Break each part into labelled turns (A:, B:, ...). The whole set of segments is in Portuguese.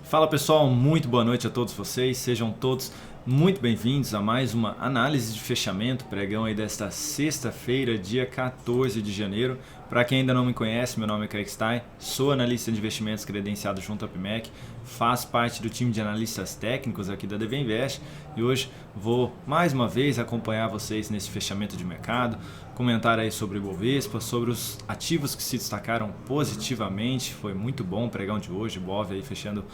A: Fala pessoal, muito boa noite a todos vocês, sejam todos muito bem-vindos a mais uma análise de fechamento, pregão aí desta sexta-feira, dia 14 de janeiro. Para quem ainda não me conhece, meu nome é Kaique Stein, sou analista de investimentos credenciado junto à PMEC, faço parte do time de analistas técnicos aqui da DV Invest e hoje vou mais uma vez acompanhar vocês nesse fechamento de mercado, comentar aí sobre o Ibovespa, sobre os ativos que se destacaram positivamente. Foi muito bom o pregão de hoje, o Ibov aí fechando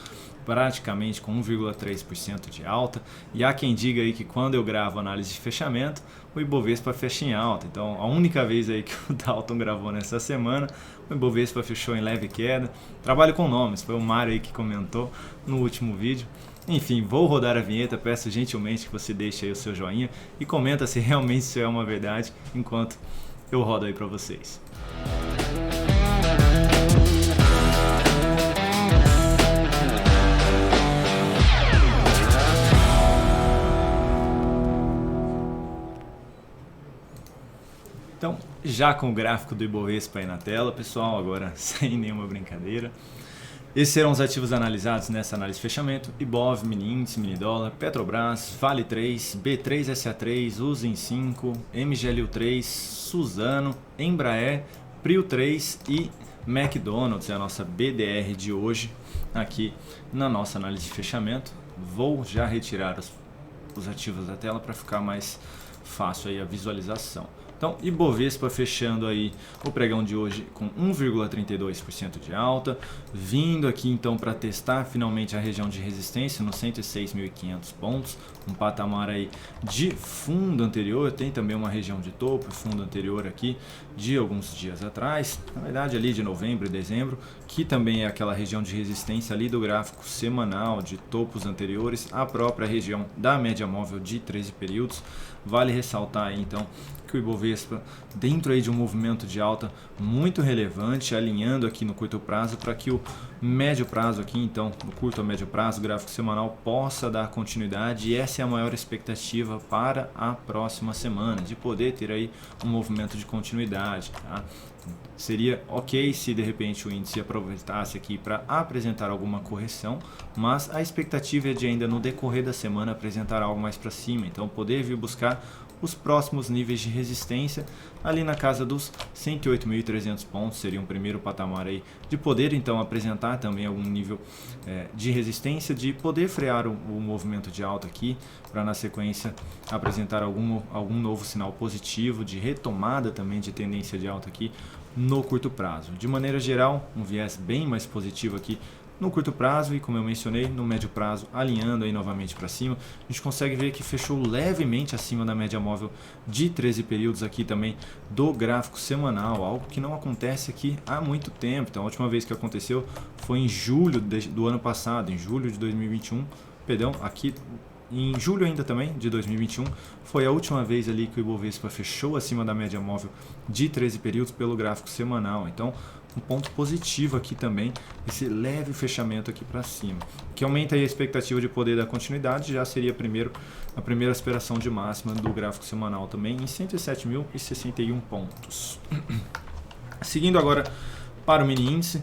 A: praticamente com 1,3% de alta, e há quem diga aí que quando eu gravo análise de fechamento, o Ibovespa fecha em alta. Então a única vez aí que o Dalton gravou nessa semana, o Ibovespa fechou em leve queda. Trabalho com nomes, foi o Mário aí que comentou no último vídeo. Enfim, vou rodar a vinheta, peço gentilmente que você deixe aí o seu joinha e comenta se realmente isso é uma verdade, enquanto eu rodo aí para vocês. Então, já com o gráfico do Ibovespa aí na tela, pessoal, agora sem nenhuma brincadeira. Esses serão os ativos analisados nessa análise de fechamento: Ibov, mini índice, mini dólar, Petrobras, Vale 3, B3SA3, Usim 5, MGLU3, Suzano, Embraer, Prio 3 e McDonald's, é a nossa BDR de hoje aqui na nossa análise de fechamento. Vou já retirar os ativos da tela para ficar mais fácil aí a visualização. Então, Ibovespa fechando aí o pregão de hoje com 1,32% de alta, vindo aqui então para testar finalmente a região de resistência nos 106.500 pontos, um patamar aí de fundo anterior. Tem também uma região de topo, fundo anterior aqui de alguns dias atrás, na verdade ali de novembro e dezembro, que também é aquela região de resistência ali do gráfico semanal de topos anteriores, a própria região da média móvel de 13 períodos. Vale ressaltar aí então que o Ibovespa, dentro aí de um movimento de alta muito relevante, alinhando aqui no curto prazo para que o médio prazo aqui, então no curto a médio prazo, o gráfico semanal possa dar continuidade, e essa é a maior expectativa para a próxima semana, de poder ter aí um movimento de continuidade, tá? Seria ok se de repente o índice aproveitasse aqui para apresentar alguma correção, mas a expectativa é de ainda no decorrer da semana apresentar algo mais para cima, então poder vir buscar os próximos níveis de resistência ali na casa dos 108.300 pontos, seria um primeiro patamar aí de poder então apresentar também algum nível de resistência, de poder frear o movimento de alta aqui, para na sequência apresentar algum novo sinal positivo de retomada também de tendência de alta aqui no curto prazo. De maneira geral, um viés bem mais positivo aqui no curto prazo, e como eu mencionei, no médio prazo alinhando aí novamente para cima. A gente consegue ver que fechou levemente acima da média móvel de 13 períodos aqui também do gráfico semanal, algo que não acontece aqui há muito tempo. Então a última vez que aconteceu foi em julho do ano passado, em julho de 2021, perdão, aqui em julho ainda também de 2021, foi a última vez ali que o Ibovespa fechou acima da média móvel de 13 períodos pelo gráfico semanal. Então um ponto positivo aqui também, esse leve fechamento aqui para cima, que aumenta aí a expectativa de poder dar continuidade. Já seria a primeira aspiração de máxima do gráfico semanal também em 107.061 pontos. Seguindo agora para o mini índice,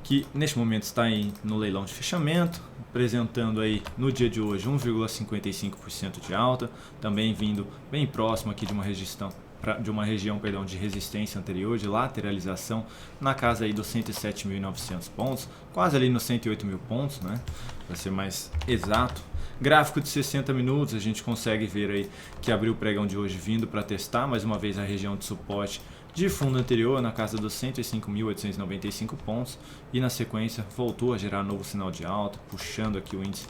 A: que neste momento está aí no leilão de fechamento, apresentando aí no dia de hoje 1,55% de alta, também vindo bem próximo aqui de uma região de resistência anterior, de lateralização na casa aí dos 107.900 pontos, quase ali nos 108.000 pontos, né, para ser mais exato. Gráfico de 60 minutos, a gente consegue ver aí que abriu o pregão de hoje vindo para testar mais uma vez a região de suporte de fundo anterior na casa dos 105.895 pontos, e na sequência voltou a gerar novo sinal de alta, puxando aqui o índice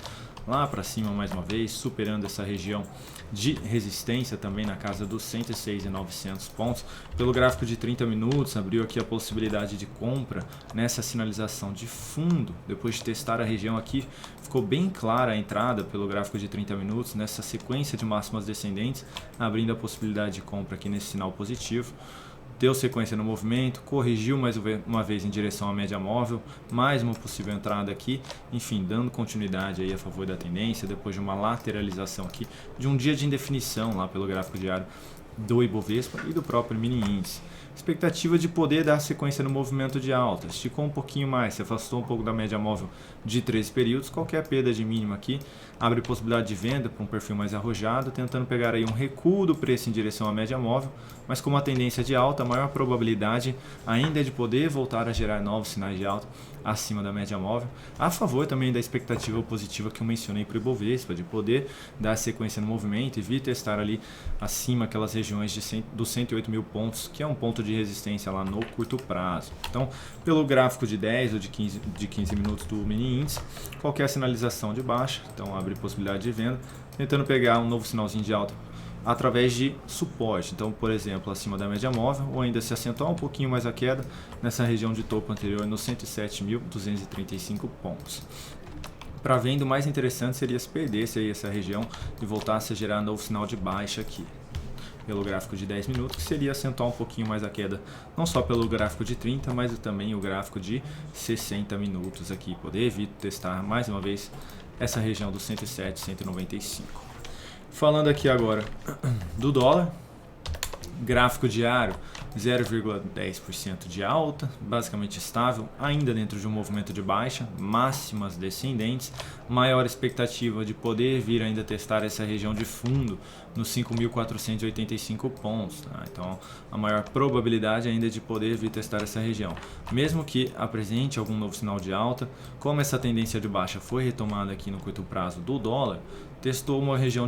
A: lá para cima mais uma vez, superando essa região de resistência também na casa dos 106.900 pontos. Pelo gráfico de 30 minutos, abriu aqui a possibilidade de compra nessa sinalização de fundo. Depois de testar a região aqui, ficou bem clara a entrada pelo gráfico de 30 minutos nessa sequência de máximas descendentes, abrindo a possibilidade de compra aqui nesse sinal positivo. Deu sequência no movimento, corrigiu mais uma vez em direção à média móvel, mais uma possível entrada aqui, enfim, dando continuidade aí a favor da tendência, depois de uma lateralização aqui, de um dia de indefinição lá pelo gráfico diário do Ibovespa e do próprio mini índice. expectativa de poder dar sequência no movimento de alta. Esticou um pouquinho mais, se afastou um pouco da média móvel de 13 períodos, qualquer perda de mínima aqui abre possibilidade de venda para um perfil mais arrojado, tentando pegar aí um recuo do preço em direção à média móvel, mas com uma tendência de alta, a maior probabilidade ainda é de poder voltar a gerar novos sinais de alta acima da média móvel, a favor também da expectativa positiva que eu mencionei para o Ibovespa, de poder dar sequência no movimento e vir testar ali acima aquelas regiões dos 108 mil pontos, que é um ponto de resistência lá no curto prazo. Então, pelo gráfico de 10 ou de 15 minutos do mini índice, qualquer sinalização de baixa, então abre possibilidade de venda, tentando pegar um novo sinalzinho de alta através de suporte, então por exemplo acima da média móvel, ou ainda se acentuar um pouquinho mais a queda nessa região de topo anterior nos 107.235 pontos. Para venda, o mais interessante seria se perdesse aí essa região e voltasse a gerar novo sinal de baixa aqui pelo gráfico de 10 minutos, que seria acentuar um pouquinho mais a queda, não só pelo gráfico de 30, mas também o gráfico de 60 minutos aqui, poder vir testar mais uma vez essa região dos 107, 195. Falando aqui agora do dólar, gráfico diário 0,10% de alta, basicamente estável, ainda dentro de um movimento de baixa, máximas descendentes, maior expectativa de poder vir ainda testar essa região de fundo nos 5.485 pontos, tá? Então a maior probabilidade ainda é de poder vir testar essa região, mesmo que apresente algum novo sinal de alta, como essa tendência de baixa foi retomada aqui no curto prazo do dólar, testou uma região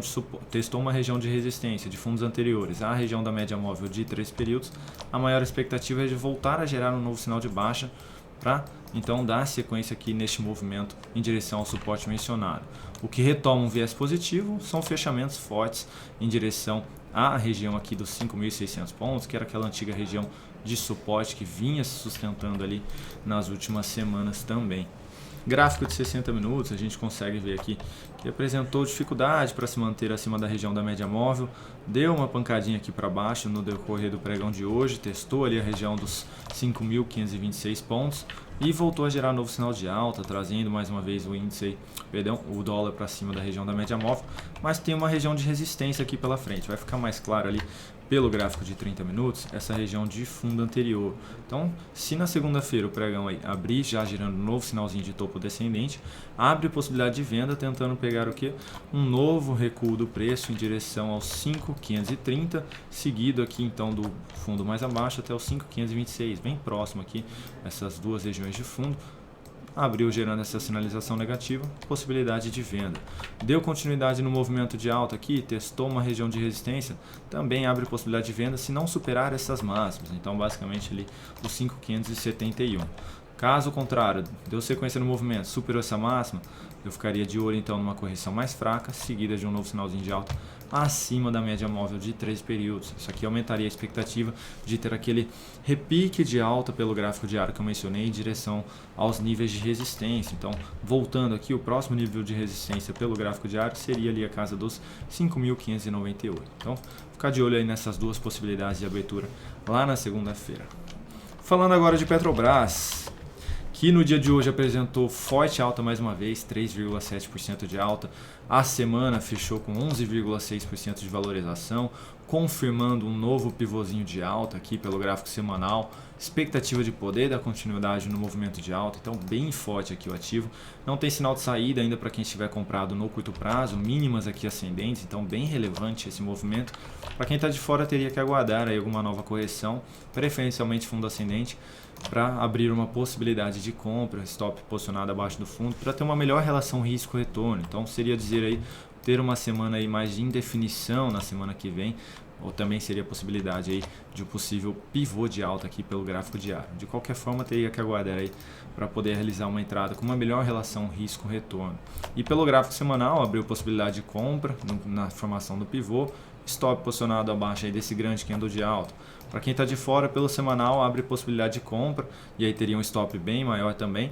A: de resistência de fundos anteriores à região da média móvel de 3 períodos, a maior expectativa é de voltar a gerar um novo sinal de baixa para então dar sequência aqui neste movimento em direção ao suporte mencionado. O que retoma um viés positivo são fechamentos fortes em direção à região aqui dos 5.600 pontos, que era aquela antiga região de suporte que vinha se sustentando ali nas últimas semanas também. Gráfico de 60 minutos, a gente consegue ver aqui que apresentou dificuldade para se manter acima da região da média móvel, deu uma pancadinha aqui para baixo no decorrer do pregão de hoje, testou ali a região dos 5.526 pontos e voltou a gerar novo sinal de alta, trazendo mais uma vez o dólar para cima da região da média móvel, mas tem uma região de resistência aqui pela frente, vai ficar mais claro ali pelo gráfico de 30 minutos, essa região de fundo anterior. Então, se na segunda-feira o pregão aí abrir já girando um novo sinalzinho de topo descendente, abre possibilidade de venda tentando pegar o que? Um novo recuo do preço em direção aos 5.530, seguido aqui então do fundo mais abaixo até os 5.526, bem próximo aqui, essas duas regiões de fundo. Abriu gerando essa sinalização negativa, possibilidade de venda. Deu continuidade no movimento de alta aqui, testou uma região de resistência, também abre possibilidade de venda se não superar essas máximas. Então basicamente ali os 5.571. Caso contrário, deu sequência no movimento, superou essa máxima, eu ficaria de olho então numa correção mais fraca, seguida de um novo sinalzinho de alta acima da média móvel de 3 períodos. Isso aqui aumentaria a expectativa de ter aquele repique de alta pelo gráfico diário que eu mencionei em direção aos níveis de resistência. Então, voltando aqui, o próximo nível de resistência pelo gráfico diário seria ali a casa dos 5.598. Então, ficar de olho aí nessas duas possibilidades de abertura lá na segunda-feira. Falando agora de Petrobras, que no dia de hoje apresentou forte alta mais uma vez, 3,7% de alta. A semana fechou com 11,6% de valorização, confirmando um novo pivôzinho de alta aqui pelo gráfico semanal. Expectativa de poder dar continuidade no movimento de alta, então bem forte aqui o ativo. Não tem sinal de saída ainda para quem estiver comprado no curto prazo, mínimas aqui ascendentes, então bem relevante esse movimento. Para quem está de fora teria que aguardar aí alguma nova correção, preferencialmente fundo ascendente, para abrir uma possibilidade de compra, stop posicionado abaixo do fundo, para ter uma melhor relação risco-retorno. Então seria dizer aí ter uma semana aí mais de indefinição na semana que vem, ou também seria a possibilidade aí de um possível pivô de alta aqui pelo gráfico diário. De qualquer forma, teria que aguardar aí para poder realizar uma entrada com uma melhor relação risco-retorno. E pelo gráfico semanal, abriu possibilidade de compra na formação do pivô, stop posicionado abaixo aí desse grande candle de alta. Para quem está de fora, pelo semanal, abre possibilidade de compra, e aí teria um stop bem maior também,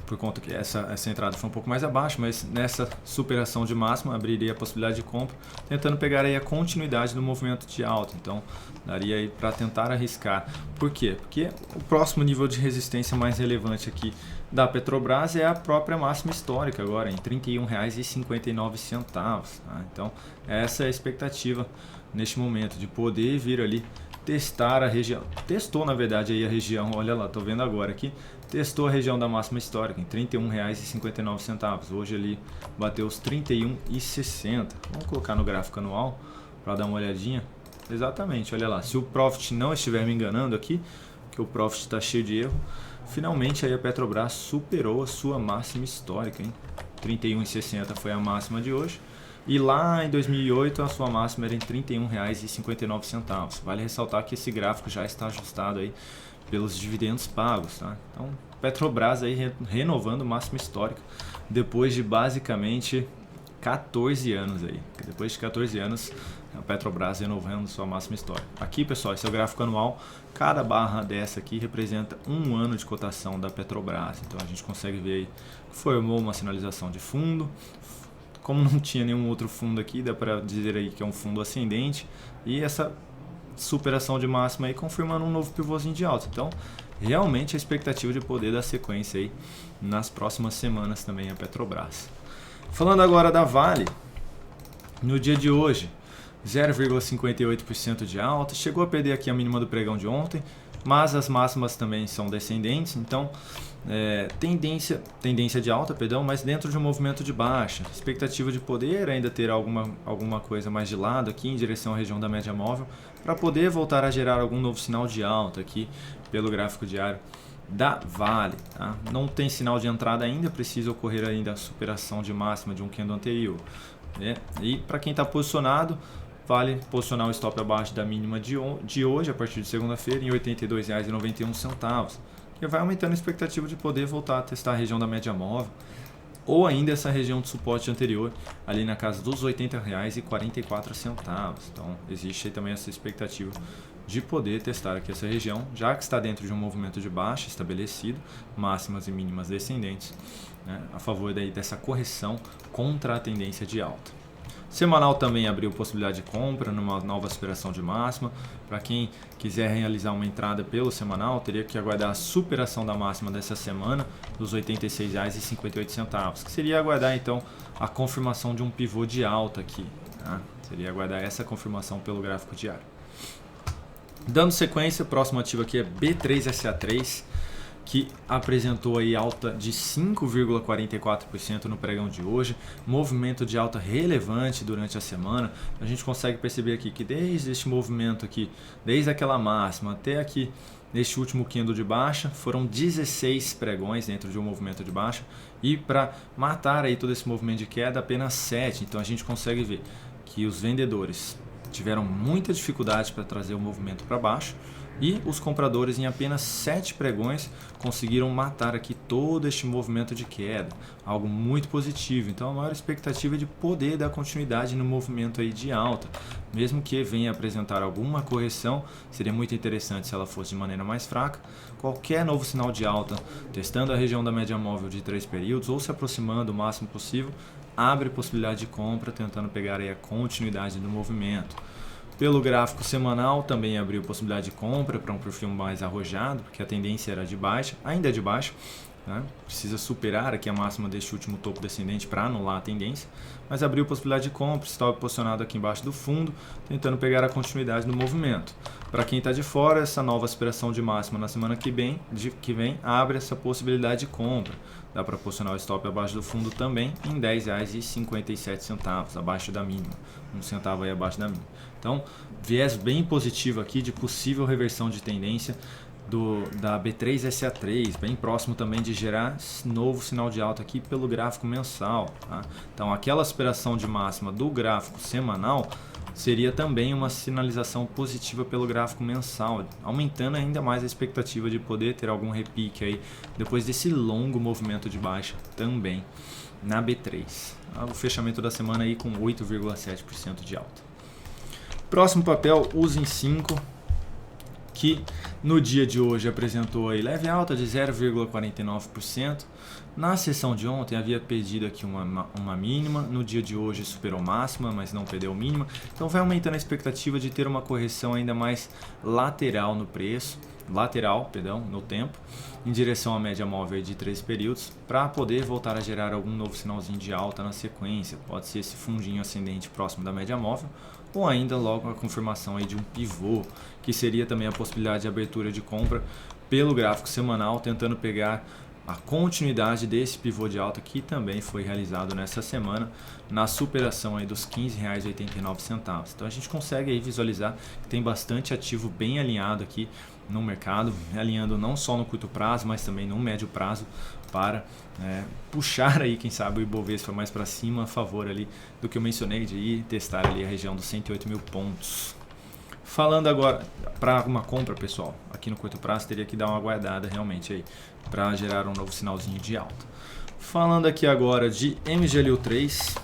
A: por conta que essa entrada foi um pouco mais abaixo, mas nessa superação de máxima abriria a possibilidade de compra, tentando pegar aí a continuidade do movimento de alta. Então daria aí para tentar arriscar. Por quê? Porque o próximo nível de resistência mais relevante aqui da Petrobras é a própria máxima histórica agora, em R$ 31,59. Tá? Então essa é a expectativa neste momento, de poder vir ali testar a região, testou na verdade aí a região, olha lá, tô vendo agora aqui, testou a região da máxima histórica em R$ 31,59. Hoje ele bateu os R$ 31,60. Vamos colocar no gráfico anual para dar uma olhadinha. Exatamente, olha lá, se o Profit não estiver me enganando aqui, que o Profit está cheio de erro, finalmente aí a Petrobras superou a sua máxima histórica, hein? R$ 31,60 foi a máxima de hoje. E lá em 2008 a sua máxima era em R$ 31,59. Vale ressaltar que esse gráfico já está ajustado aí pelos dividendos pagos, tá? Então, Petrobras aí renovando máxima histórica depois de basicamente 14 anos aí. Depois de 14 anos, a Petrobras renovando sua máxima histórica. Aqui, pessoal, esse é o gráfico anual. Cada barra dessa aqui representa um ano de cotação da Petrobras. Então, a gente consegue ver aí que formou uma sinalização de fundo. Como não tinha nenhum outro fundo aqui, dá para dizer aí que é um fundo ascendente. E essa superação de máxima aí confirmando um novo pivôzinho de alta. Então, realmente a expectativa de poder dar sequência aí nas próximas semanas também a Petrobras. Falando agora da Vale, no dia de hoje, 0,58% de alta, chegou a perder aqui a mínima do pregão de ontem, mas as máximas também são descendentes, então tendência de alta, mas dentro de um movimento de baixa. Expectativa de poder ainda ter alguma coisa mais de lado aqui em direção à região da média móvel, para poder voltar a gerar algum novo sinal de alta aqui pelo gráfico diário da Vale. Tá? Não tem sinal de entrada ainda, precisa ocorrer ainda a superação de máxima de um candle anterior. Né? E para quem está posicionado, vale posicionar o stop abaixo da mínima de hoje, a partir de segunda-feira, em R$ 82,91, que vai aumentando a expectativa de poder voltar a testar a região da média móvel, ou ainda essa região de suporte anterior, ali na casa dos R$ 80,44. Então, existe aí também essa expectativa de poder testar aqui essa região, já que está dentro de um movimento de baixa estabelecido, máximas e mínimas descendentes, né, a favor daí dessa correção contra a tendência de alta. Semanal também abriu possibilidade de compra numa nova superação de máxima. Para quem quiser realizar uma entrada pelo semanal, teria que aguardar a superação da máxima dessa semana dos R$ 86,58, que seria aguardar então a confirmação de um pivô de alta aqui. Tá? Seria aguardar essa confirmação pelo gráfico diário. Dando sequência, o próximo ativo aqui é B3SA3, que apresentou aí alta de 5,44% no pregão de hoje, movimento de alta relevante durante a semana. A gente consegue perceber aqui que desde este movimento aqui, desde aquela máxima até aqui neste último candle de baixa, foram 16 pregões dentro de um movimento de baixa, e para matar aí todo esse movimento de queda, apenas 7. Então a gente consegue ver que os vendedores tiveram muita dificuldade para trazer o movimento para baixo, e os compradores em apenas 7 pregões conseguiram matar aqui todo este movimento de queda, algo muito positivo. Então a maior expectativa é de poder dar continuidade no movimento aí de alta, mesmo que venha apresentar alguma correção, seria muito interessante se ela fosse de maneira mais fraca. Qualquer novo sinal de alta, testando a região da média móvel de 3 períodos ou se aproximando o máximo possível, abre possibilidade de compra, tentando pegar aí a continuidade do movimento. Pelo gráfico semanal também abriu possibilidade de compra para um perfil mais arrojado, porque a tendência era de baixa, ainda é de baixa, né? Precisa superar aqui a máxima deste último topo descendente para anular a tendência, mas abriu possibilidade de compra, estava posicionado aqui embaixo do fundo, tentando pegar a continuidade do movimento. Para quem está de fora, essa nova aspiração de máxima na semana que vem abre essa possibilidade de compra. Dá para posicionar o stop abaixo do fundo também em R$ 10,57, abaixo da mínima, um centavo aí abaixo da mínima. Então, viés bem positivo aqui de possível reversão de tendência da B3SA3, bem próximo também de gerar novo sinal de alta aqui pelo gráfico mensal. Tá? Então, aquela aspiração de máxima do gráfico semanal seria também uma sinalização positiva pelo gráfico mensal, aumentando ainda mais a expectativa de poder ter algum repique aí depois desse longo movimento de baixa também na B3. O fechamento da semana aí com 8,7% de alta. Próximo papel, Usim 5, que no dia de hoje apresentou aí leve alta de 0,49%, Na sessão de ontem havia pedido aqui uma mínima, no dia de hoje superou máxima, mas não perdeu mínima, então vai aumentando a expectativa de ter uma correção ainda mais lateral no preço, no tempo, em direção à média móvel de 3 períodos, para poder voltar a gerar algum novo sinalzinho de alta na sequência. Pode ser esse fundinho ascendente próximo da média móvel, ou ainda logo a confirmação aí de um pivô, que seria também a possibilidade de abertura de compra pelo gráfico semanal, tentando pegar a continuidade desse pivô de alta que também foi realizado nessa semana na superação aí dos R$ 15,89. Então a gente consegue aí visualizar que tem bastante ativo bem alinhado aqui no mercado, alinhando não só no curto prazo, mas também no médio prazo para puxar aí, quem sabe, o Ibovespa mais para cima a favor ali do que eu mencionei de ir testar ali a região dos 108 mil pontos. Falando agora para uma compra, pessoal, aqui no curto prazo teria que dar uma guardada realmente aí para gerar um novo sinalzinho de alta. Falando aqui agora de MGLU3,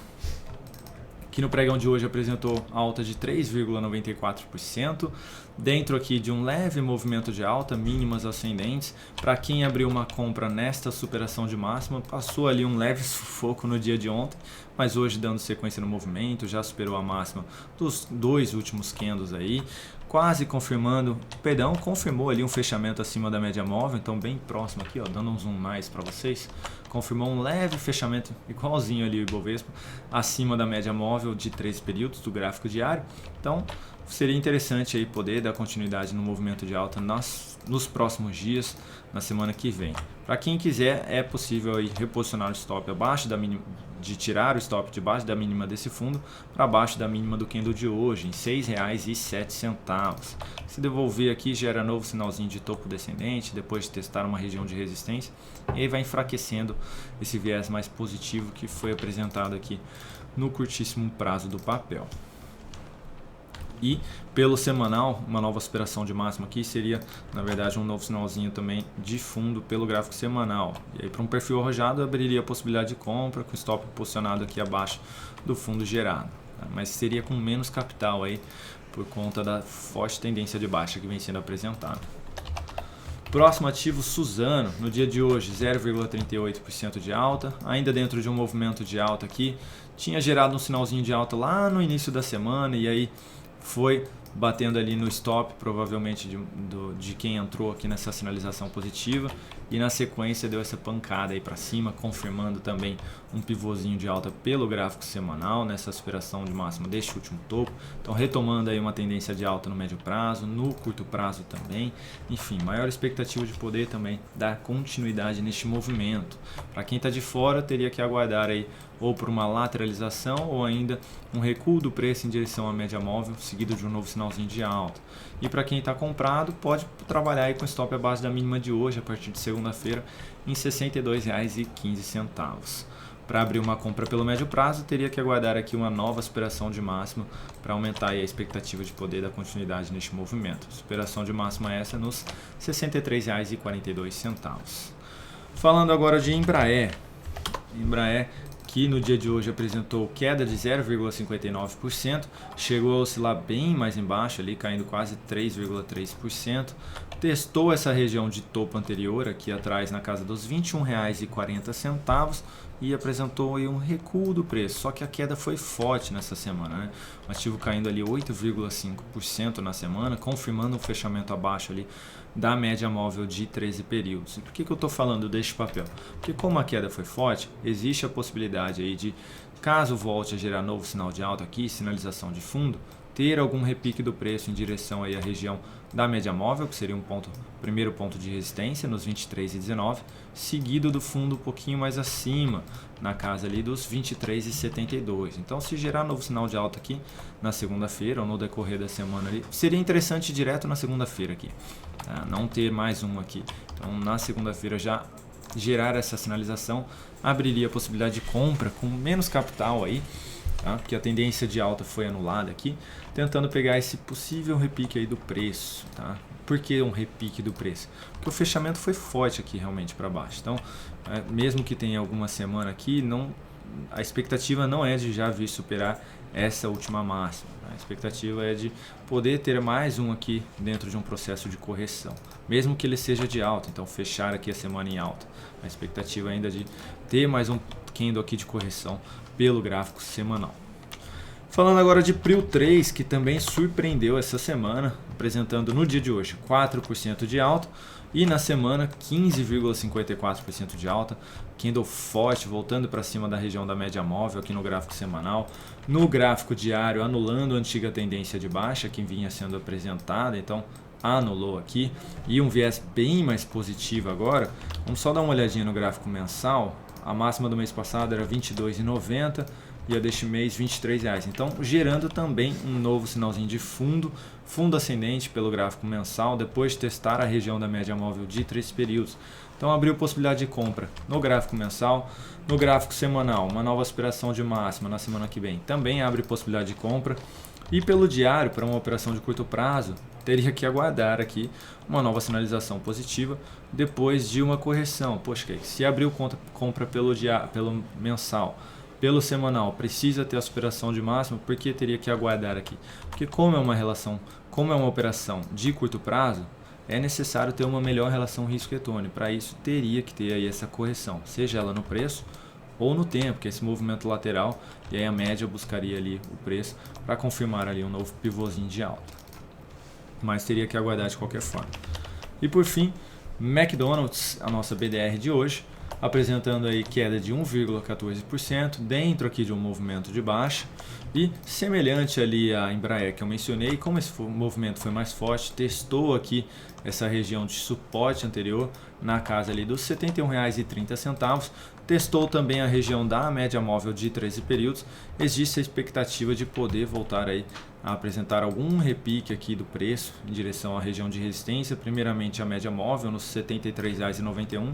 A: que no pregão de hoje apresentou alta de 3,94%, dentro aqui de um leve movimento de alta, mínimas ascendentes. Para quem abriu uma compra nesta superação de máxima, passou ali um leve sufoco no dia de ontem, mas hoje dando sequência no movimento, já superou a máxima dos 2 últimos candles aí, quase confirmou ali um fechamento acima da média móvel, então bem próximo aqui, ó, dando um zoom mais para vocês, confirmou um leve fechamento igualzinho ali o Ibovespa, acima da média móvel de 3 períodos do gráfico diário. Então seria interessante aí poder dar continuidade no movimento de alta nos próximos dias, na semana que vem. Para quem quiser, é possível aí reposicionar o stop abaixo da mínima, de tirar o stop debaixo da mínima desse fundo para baixo da mínima do candle de hoje, em R$ 6,07. Se devolver aqui, gera novo sinalzinho de topo descendente, depois de testar uma região de resistência, e aí vai enfraquecendo esse viés mais positivo que foi apresentado aqui no curtíssimo prazo do papel. E pelo semanal, uma nova superação de máxima aqui seria, na verdade, um novo sinalzinho também de fundo pelo gráfico semanal. E aí, para um perfil arrojado, abriria a possibilidade de compra com o stop posicionado aqui abaixo do fundo gerado, tá? Mas seria com menos capital aí por conta da forte tendência de baixa que vem sendo apresentada. Próximo ativo, Suzano, no dia de hoje 0,38% de alta, ainda dentro de um movimento de alta aqui, tinha gerado um sinalzinho de alta lá no início da semana e aí foi batendo ali no stop, provavelmente de quem entrou aqui nessa sinalização positiva, e na sequência deu essa pancada aí para cima, confirmando também um pivôzinho de alta pelo gráfico semanal nessa superação de máxima deste último topo. Então retomando aí uma tendência de alta no médio prazo, no curto prazo também. Enfim, maior expectativa de poder também dar continuidade neste movimento. Para quem está de fora, teria que aguardar aí ou por uma lateralização ou ainda um recuo do preço em direção à média móvel, seguido de um novo sinalzinho de alta. E para quem está comprado, pode trabalhar aí com stop à base da mínima de hoje, a partir de segunda-feira, em R$ 62,15. Para abrir uma compra pelo médio prazo, teria que aguardar aqui uma nova superação de máxima para aumentar aí a expectativa de poder dar continuidade neste movimento. Superação de máxima essa nos R$ 63,42. Falando agora de Embraer, que no dia de hoje apresentou queda de 0,59%, chegou a oscilar bem mais embaixo, ali caindo quase 3,3%, testou essa região de topo anterior aqui atrás na casa dos R$ 21,40 e apresentou aí um recuo do preço, só que a queda foi forte nessa semana, né? O ativo caindo ali 8,5% na semana, confirmando um fechamento abaixo ali da média móvel de 13 períodos. E por que eu estou falando deste papel? Porque como a queda foi forte, existe a possibilidade aí de, caso volte a gerar novo sinal de alta aqui, sinalização de fundo, ter algum repique do preço em direção aí à região da média móvel, que seria primeiro ponto de resistência nos 23,19, seguido do fundo um pouquinho mais acima, na casa ali dos 23,72. Então, se gerar novo sinal de alta aqui na segunda-feira ou no decorrer da semana ali, seria interessante ir direto na segunda-feira aqui, tá? Não ter mais um aqui. Então, na segunda-feira já gerar essa sinalização abriria a possibilidade de compra com menos capital aí, tá? Porque a tendência de alta foi anulada aqui, tentando pegar esse possível repique aí do preço, tá? Por que um repique do preço? Porque o fechamento foi forte aqui realmente para baixo. Então, mesmo que tenha alguma semana aqui, não a expectativa não é de já vir superar essa última máxima. A expectativa é de poder ter mais um aqui dentro de um processo de correção, mesmo que ele seja de alta, então fechar aqui a semana em alta. A expectativa ainda é de ter mais um candle aqui de correção pelo gráfico semanal. Falando agora de Prio 3, que também surpreendeu essa semana, apresentando no dia de hoje 4% de alta e na semana 15,54% de alta. Candle forte, voltando para cima da região da média móvel aqui no gráfico semanal. No gráfico diário, anulando a antiga tendência de baixa que vinha sendo apresentada, então anulou aqui. E um viés bem mais positivo agora. Vamos só dar uma olhadinha no gráfico mensal. A máxima do mês passado era R$ 22,90 e a deste mês R$ 23,00. Então, gerando também um novo sinalzinho de fundo ascendente pelo gráfico mensal, depois de testar a região da média móvel de 3 períodos. Então, abriu possibilidade de compra no gráfico mensal. No gráfico semanal, uma nova aspiração de máxima na semana que vem também abre possibilidade de compra. E pelo diário, para uma operação de curto prazo, teria que aguardar aqui uma nova sinalização positiva depois de uma correção. Poxa, se abriu compra pelo mensal, pelo semanal, precisa ter a superação de máximo, porque teria que aguardar aqui? Porque como é uma operação de curto prazo, é necessário ter uma melhor relação risco-retorno. Para isso, teria que ter aí essa correção, seja ela no preço ou no tempo, que é esse movimento lateral, e aí a média buscaria ali o preço para confirmar ali um novo pivôzinho de alta. Mas teria que aguardar de qualquer forma. E por fim, McDonald's, a nossa BDR de hoje, apresentando aí queda de 1,14% dentro aqui de um movimento de baixa e semelhante ali à Embraer que eu mencionei, como esse movimento foi mais forte, testou aqui essa região de suporte anterior na casa ali dos R$ 71,30, testou também a região da média móvel de 13 períodos. Existe a expectativa de poder voltar aí a apresentar algum repique aqui do preço em direção à região de resistência, primeiramente a média móvel nos R$ 73,91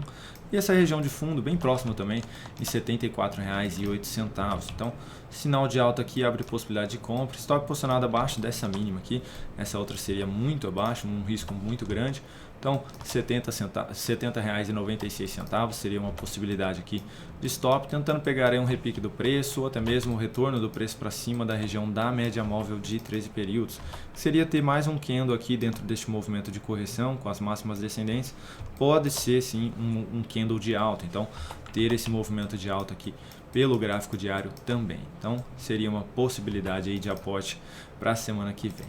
A: e essa região de fundo bem próximo também em R$ 74,08. Então, sinal de alta aqui abre possibilidade de compra, stop posicionado abaixo dessa mínima aqui, essa outra seria muito abaixo, um risco muito grande. Então, R$ 70,96 seria uma possibilidade aqui de stop, tentando pegar aí um repique do preço ou até mesmo o retorno do preço para cima da região da média móvel de 13 períodos. Seria ter mais um candle aqui dentro deste movimento de correção com as máximas descendentes. Pode ser sim um candle de alta, então ter esse movimento de alta aqui pelo gráfico diário também. Então, seria uma possibilidade aí de aporte para a semana que vem.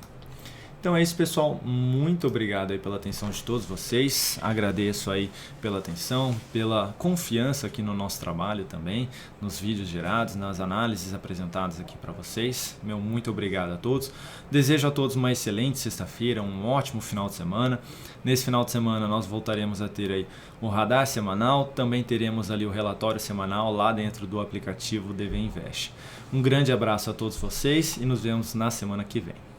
A: Então é isso, pessoal, muito obrigado aí pela atenção de todos vocês, agradeço aí pela atenção, pela confiança aqui no nosso trabalho também, nos vídeos gerados, nas análises apresentadas aqui para vocês. Meu muito obrigado a todos, desejo a todos uma excelente sexta-feira, um ótimo final de semana. Nesse final de semana nós voltaremos a ter aí o radar semanal, também teremos ali o relatório semanal lá dentro do aplicativo DV Invest. Um grande abraço a todos vocês e nos vemos na semana que vem.